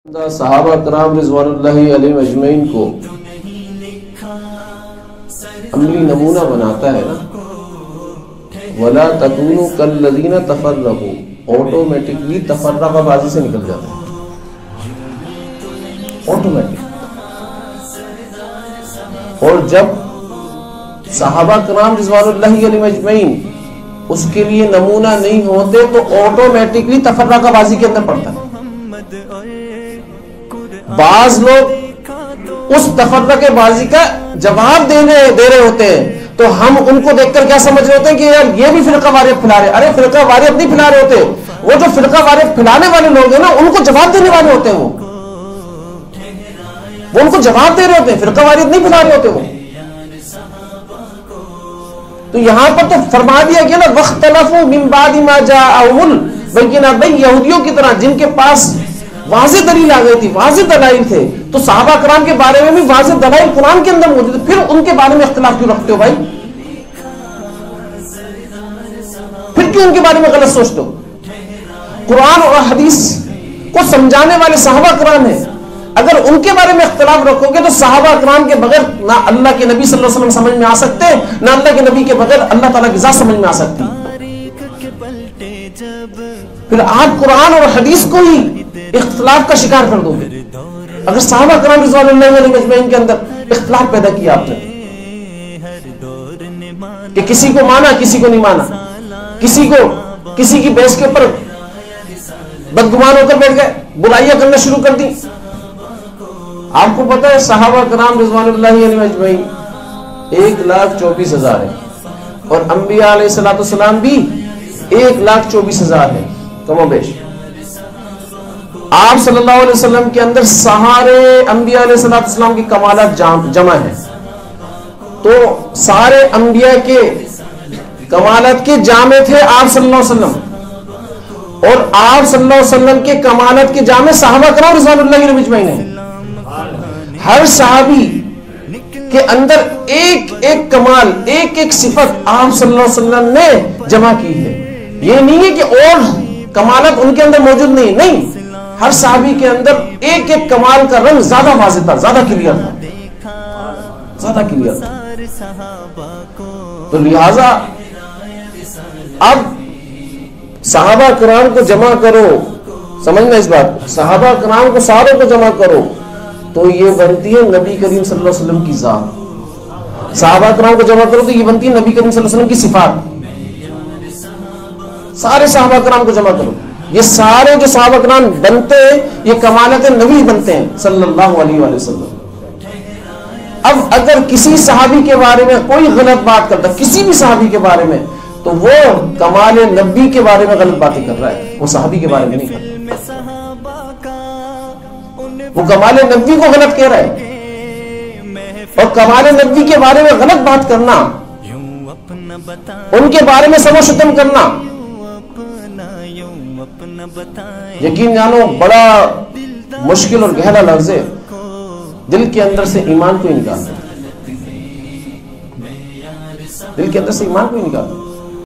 صحابہ کرام رضوان اللہ علیہم اجمعین کو عملی نمونہ بناتا ہے نا، وَلَا تَكُونُوا كَالَّذِينَ تَفَرَّقُوا، آٹومیٹکلی تفرقہ بازی سے نکل جاتا ہے، آٹومیٹک۔ اور جب صحابہ کرام رضوان اللہ علیہم اجمعین اس کے لیے نمونہ نہیں ہوتے تو آٹومیٹکلی تفرقہ بازی کے اندر پڑتا ہے۔ بعض لوگ اس تفرقہ بازی کا جواب دے رہے ہوتے ہیں تو ہم ان کو دیکھ کر کیا سمجھ رہے ہوتے ہیں کہ یار یہ بھی فرقہ واریت پھیلا رہے ہیں۔ ارے فرقہ واریت نہیں پھیلا رہے ہوتے، وہ جو فرقہ واریت پھیلانے والے لوگ ہیں نا ان کو جواب دینے والے ہوتے ہیں، وہ ان کو جواب دے رہے ہوتے ہیں، فرقہ واریت نہیں پھیلا رہے ہوتے وہ۔ تو یہاں پر تو فرما دیا گیا نا وَاخْتَلَفُوا مِن بَعْدِ مَا جَاءَهُمُ الْبَيِّنَاتُ، بھائی یہودیوں کی طرح جن کے پاس واضح دلیل آ گئی تھی، واضح دلائل تھے، تو صحابہ کرام کے بارے میں بھی واضح دلائل قرآن کے اندر موجود ہے، پھر ان کے بارے میں اختلاف کیوں رکھتے ہو بھائی؟ پھر کیوں ان کے بارے میں غلط سوچتے ہو؟ قرآن اور حدیث کو سمجھانے والے صحابہ کرام ہیں، اگر ان کے بارے میں اختلاف رکھو گے تو صحابہ کرام کے بغیر نہ اللہ کے نبی صلی اللہ علیہ وسلم سمجھ میں آ سکتے، نہ اللہ کے نبی کے بغیر اللہ تعالیٰ کی ذات سمجھ میں آ سکتی۔ پھر آپ قرآن اور حدیث کو ہی اختلاف کا شکار کر دو گے اگر صحابہ کرام رضوان اللہ علیہم اجمعین کے اندر اختلاف پیدا کیا آپ نے، کہ کسی کو مانا کسی کو نہیں مانا، کسی کی بحث کے اوپر بدگمان ہو کر بیٹھ گئے، برائیاں کرنا شروع کر دی۔ آپ کو پتا ہے صحابہ کرام رضوان اللہ علیہم اجمعین 1,24,000 ہے اور انبیاء علیہ السلام بھی 1,24,000 ہے کم و بیش۔ آپ صلی اللہ علیہ وسلم کے اندر سارے انبیاء علیہ السلام کی کمالات جمع ہیں، تو سارے انبیاء کے کمالات کے جامع تھے آپ صلی اللہ علیہ وسلم، اور آپ صلی اللہ علیہ وسلم کے کمالات کے جامع صحابہ کرام رضوان اللہ علیہم اجمعین ہیں۔ ہر صحابی کے اندر ایک ایک کمال، ایک ایک صفت آپ صلی اللہ علیہ وسلم نے جمع کی ہے۔ یہ نہیں ہے کہ اور کمالات ان کے اندر موجود نہیں، ہر صحابی کے اندر ایک ایک کمال کا رنگ زیادہ واضح تھا، زیادہ کلیئر تھا۔ تو لہذا اب صحابہ کرام کو جمع کرو، سمجھنا اس بات کو، صحابہ کرام کو ساروں کو جمع کرو تو یہ بنتی ہے نبی کریم صلی اللہ علیہ وسلم کی ذات۔ صحابہ کرام کو جمع کرو تو یہ بنتی ہے نبی کریم صلی اللہ علیہ وسلم کی صفات۔ سارے صحابہ کرام کو جمع کرو، یہ سارے جو صحابہ کرام بنتے ہیں یہ کمالات نبی بنتے ہیں صلی اللہ علیہ وآلہ وسلم۔ اب اگر کسی صحابی کے بارے میں کوئی غلط بات کرتا، کسی بھی صحابی کے بارے میں، تو وہ کمال نبی کے بارے میں غلط باتیں کر رہا ہے، وہ صحابی کے بارے میں نہیں کر رہا، وہ کمال نبی کو غلط کہہ رہا ہے۔ اور کمال نبی کے بارے میں غلط بات کرنا، ان کے بارے میں سب و شتم کرنا، یقین جانو بڑا مشکل اور گہرا لفظ ہے، دل کے اندر سے ایمان کو نکالنا، دل کے اندر سے ایمان کو نکالنا۔